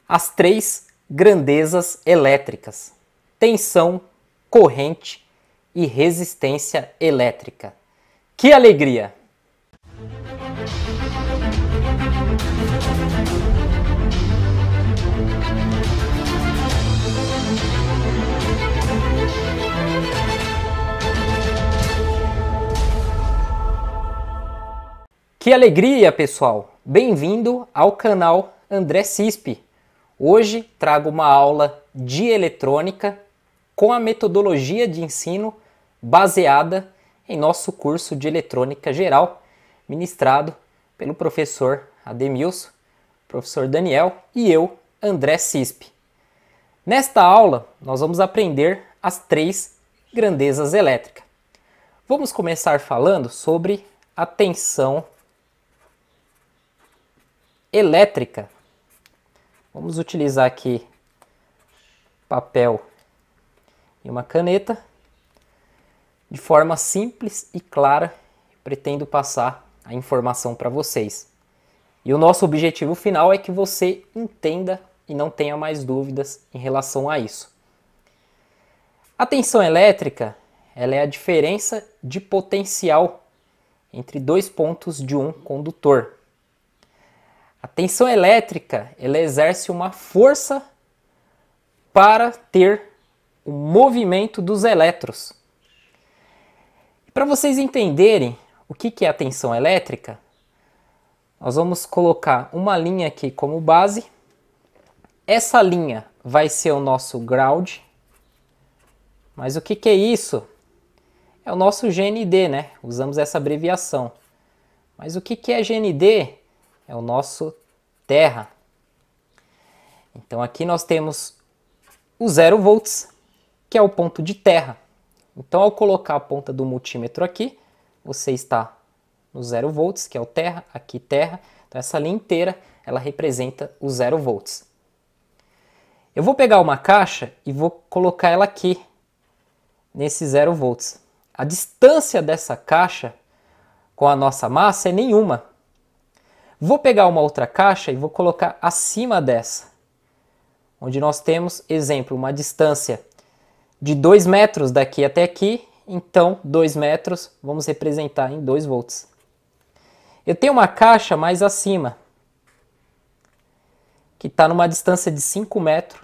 As três grandezas elétricas: tensão, corrente e resistência elétrica. Que alegria! Que alegria, pessoal! Bem-vindo ao canal André Cispi. Hoje trago uma aula de eletrônica com a metodologia de ensino baseada em nosso curso de eletrônica geral, ministrado pelo professor Ademilson, professor Daniel e eu, André Cispi. Nesta aula, nós vamos aprender as três grandezas elétricas. Vamos começar falando sobre a tensão elétrica. Vamos utilizar aqui papel e uma caneta. De forma simples e clara, pretendo passar a informação para vocês. E o nosso objetivo final é que você entenda e não tenha mais dúvidas em relação a isso. A tensão elétrica, ela é a diferença de potencial entre dois pontos de um condutor. A tensão elétrica, ela exerce uma força para ter o movimento dos elétrons. Para vocês entenderem o que é a tensão elétrica, nós vamos colocar uma linha aqui como base. Essa linha vai ser o nosso ground. Mas o que é isso? É o nosso GND, né? Usamos essa abreviação. Mas o que é GND? É o nosso terra. Então aqui nós temos o 0 volts, que é o ponto de terra. Então ao colocar a ponta do multímetro aqui, você está no 0 volts, que é o terra, aqui terra. Então essa linha inteira, ela representa o 0 volts. Eu vou pegar uma caixa e vou colocar ela aqui, nesse 0 volts. A distância dessa caixa com a nossa massa é nenhuma. Vou pegar uma outra caixa e vou colocar acima dessa, onde nós temos, exemplo, uma distância de 2 metros daqui até aqui, então 2 metros vamos representar em 2 volts. Eu tenho uma caixa mais acima, que está numa distância de 5 metros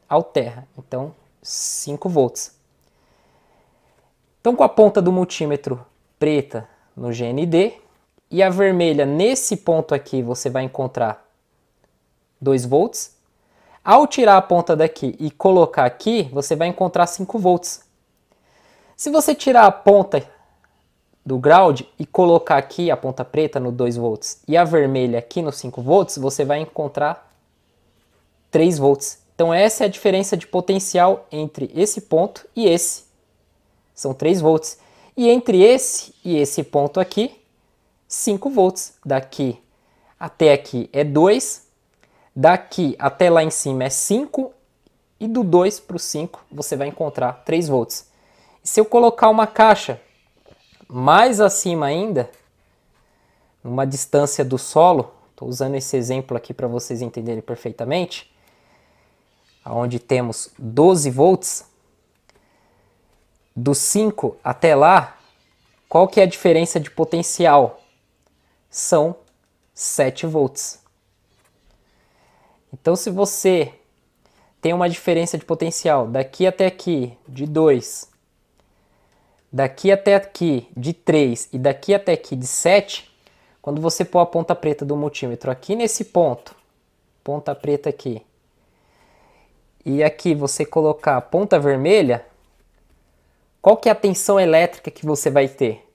ao terra, então 5 volts. Então com a ponta do multímetro preta no GND, e a vermelha nesse ponto aqui você vai encontrar 2 volts. Ao tirar a ponta daqui e colocar aqui, você vai encontrar 5 volts. Se você tirar a ponta do ground e colocar aqui a ponta preta no 2 volts e a vermelha aqui no 5 volts, você vai encontrar 3 volts. Então essa é a diferença de potencial entre esse ponto e esse. São 3 volts. E entre esse e esse ponto aqui, 5 volts. Daqui até aqui é 2, daqui até lá em cima é 5, e do 2 para o 5 você vai encontrar 3 volts. E se eu colocar uma caixa mais acima ainda, numa distância do solo, estou usando esse exemplo aqui para vocês entenderem perfeitamente, onde temos 12 volts, do 5 até lá, qual que é a diferença de potencial? São 7 volts. Então, se você tem uma diferença de potencial daqui até aqui de 2, daqui até aqui de 3 e daqui até aqui de 7, quando você pôr a ponta preta do multímetro aqui nesse ponto, ponta preta aqui, e aqui você colocar a ponta vermelha, qual que é a tensão elétrica que você vai ter?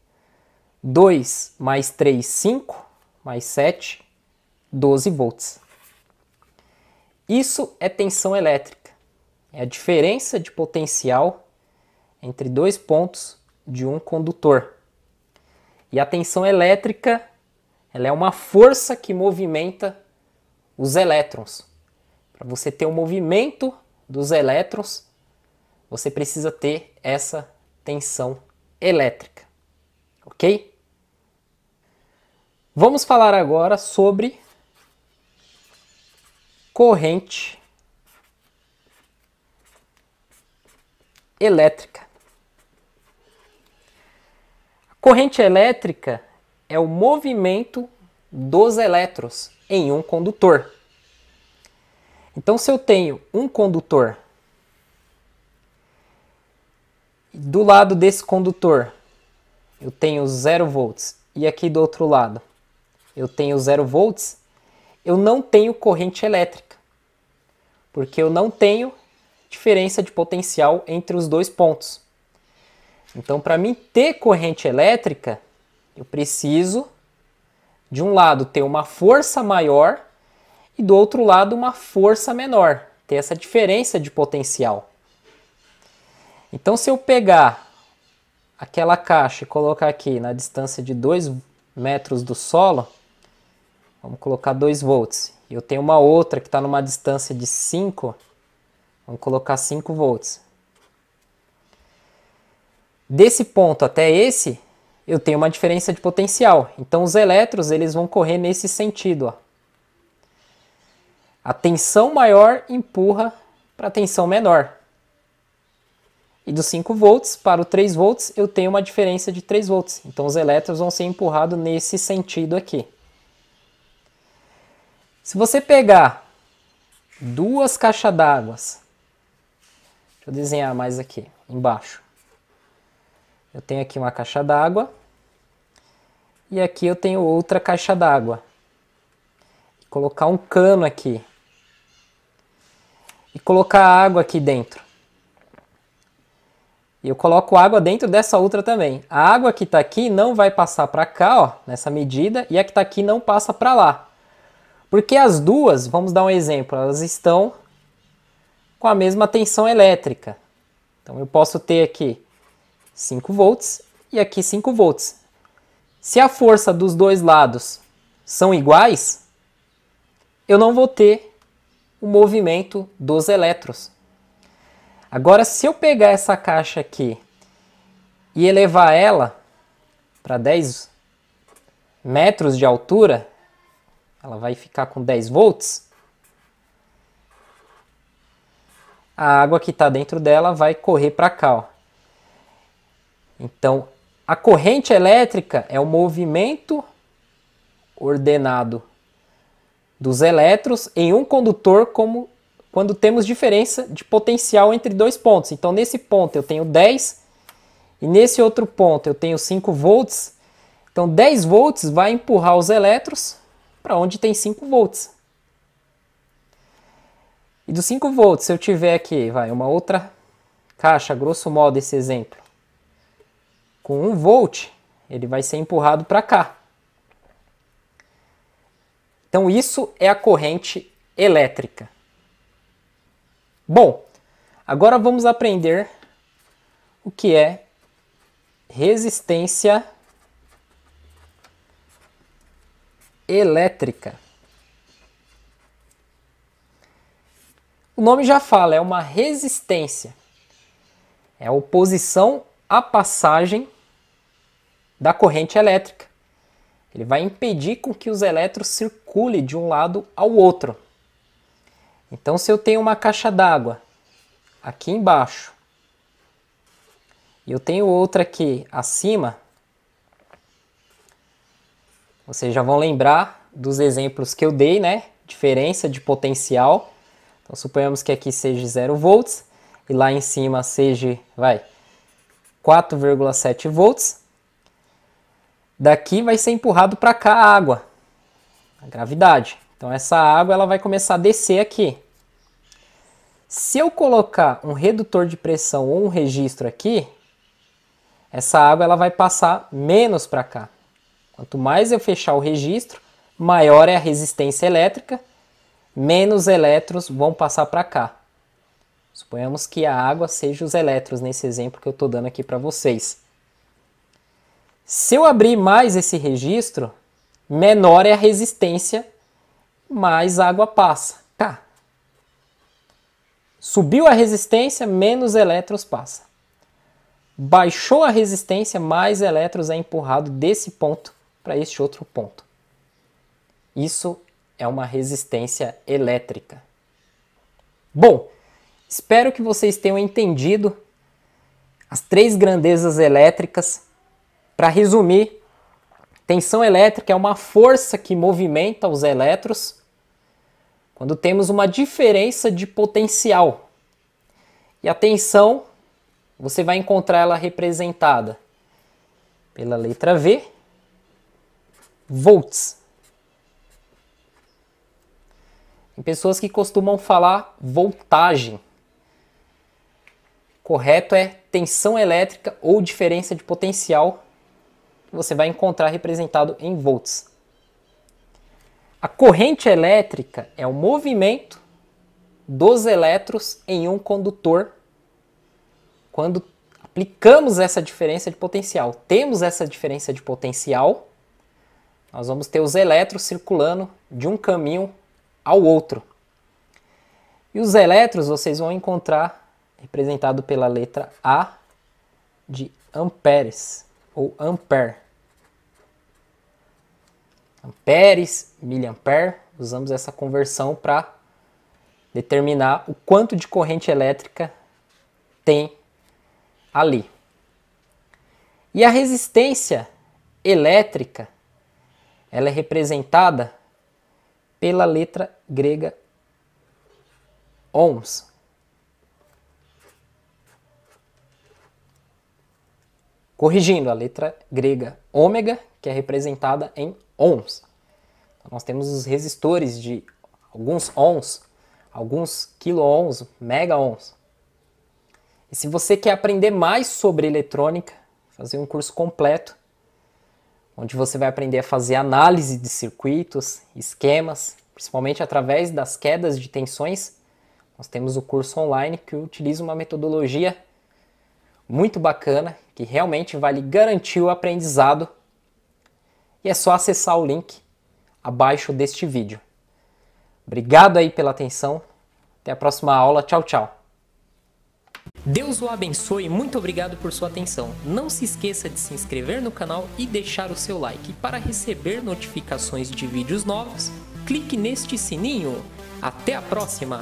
2 mais 3, 5, mais 7, 12 volts. Isso é tensão elétrica. É a diferença de potencial entre dois pontos de um condutor. E a tensão elétrica, ela é uma força que movimenta os elétrons. Para você ter o movimento dos elétrons, você precisa ter essa tensão elétrica. Ok? Vamos falar agora sobre corrente elétrica. A corrente elétrica é o movimento dos elétrons em um condutor. Então, se eu tenho um condutor, do lado desse condutor eu tenho 0 volts e aqui do outro lado eu tenho 0 volts, eu não tenho corrente elétrica, porque eu não tenho diferença de potencial entre os dois pontos. Então, para mim ter corrente elétrica, eu preciso de um lado ter uma força maior e do outro lado uma força menor, ter essa diferença de potencial. Então, se eu pegar aquela caixa e colocar aqui na distância de 2 metros do solo, vamos colocar 2 volts. E eu tenho uma outra que está numa distância de 5, vamos colocar 5 volts. Desse ponto até esse, eu tenho uma diferença de potencial. Então, os elétrons eles vão correr nesse sentido. Ó. A tensão maior empurra para a tensão menor. E dos 5 volts para o 3 volts, eu tenho uma diferença de 3 volts. Então, os elétrons vão ser empurrados nesse sentido aqui. Se você pegar 2 caixas d'água, deixa eu desenhar mais aqui, embaixo. Eu tenho aqui uma caixa d'água e aqui eu tenho outra caixa d'água. Colocar um cano aqui e colocar água aqui dentro. E eu coloco água dentro dessa outra também. A água que está aqui não vai passar para cá, ó, nessa medida, e a que está aqui não passa para lá. Porque as duas, vamos dar um exemplo, elas estão com a mesma tensão elétrica. Então eu posso ter aqui 5 volts e aqui 5 volts. Se a força dos dois lados são iguais, eu não vou ter o movimento dos elétrons. Agora, se eu pegar essa caixa aqui e elevar ela para 10 metros de altura, ela vai ficar com 10 volts, a água que está dentro dela vai correr para cá. Ó. Então, a corrente elétrica é o movimento ordenado dos elétrons em um condutor como quando temos diferença de potencial entre dois pontos. Então, nesse ponto eu tenho 10 e nesse outro ponto eu tenho 5 volts. Então, 10 volts vai empurrar os elétrons para onde tem 5 volts. E dos 5 volts, se eu tiver aqui uma outra caixa, grosso modo esse exemplo, com 1 volt, ele vai ser empurrado para cá. Então, isso é a corrente elétrica. Bom, agora vamos aprender o que é resistência elétrica. O nome já fala, é uma resistência. É a oposição à passagem da corrente elétrica. Ele vai impedir com que os elétrons circulem de um lado ao outro. Então, se eu tenho uma caixa d'água aqui embaixo e eu tenho outra aqui acima, vocês já vão lembrar dos exemplos que eu dei, né? Diferença de potencial. Então, suponhamos que aqui seja 0 volts e lá em cima seja 4,7 volts. Daqui vai ser empurrado para cá a água, a gravidade. Então essa água ela vai começar a descer aqui. Se eu colocar um redutor de pressão ou um registro aqui, essa água ela vai passar menos para cá. Quanto mais eu fechar o registro, maior é a resistência elétrica, menos elétrons vão passar para cá. Suponhamos que a água seja os elétrons nesse exemplo que eu estou dando aqui para vocês. Se eu abrir mais esse registro, menor é a resistência, mais água passa. Tá. Subiu a resistência, menos elétrons passa. Baixou a resistência, mais elétrons é empurrado desse ponto para este outro ponto. Isso é uma resistência elétrica. Bom, espero que vocês tenham entendido as 3 grandezas elétricas. Para resumir, tensão elétrica é uma força que movimenta os elétrons quando temos uma diferença de potencial. E a tensão, você vai encontrar ela representada pela letra V, volts. Tem pessoas que costumam falar voltagem. Correto é tensão elétrica ou diferença de potencial, que você vai encontrar representado em volts. A corrente elétrica é o movimento dos elétrons em um condutor quando aplicamos essa diferença de potencial. Temos essa diferença de potencial, nós vamos ter os elétrons circulando de um caminho ao outro. E os elétrons vocês vão encontrar representado pela letra A de amperes ou ampere. Amperes, miliampere, usamos essa conversão para determinar o quanto de corrente elétrica tem ali. E a resistência elétrica, ela é representada pela letra grega ohms. Corrigindo, a letra grega ômega, que é representada em ohms. Então, nós temos os resistores de alguns ohms, alguns quilo-ohms, mega-ohms. E se você quer aprender mais sobre eletrônica, fazer um curso completo, onde você vai aprender a fazer análise de circuitos, esquemas, principalmente através das quedas de tensões, nós temos o curso online que utiliza uma metodologia muito bacana, que realmente vai lhe garantir o aprendizado. E é só acessar o link abaixo deste vídeo. Obrigado aí pela atenção. Até a próxima aula. Tchau, tchau. Deus o abençoe e muito obrigado por sua atenção. Não se esqueça de se inscrever no canal e deixar o seu like. E para receber notificações de vídeos novos, clique neste sininho. Até a próxima!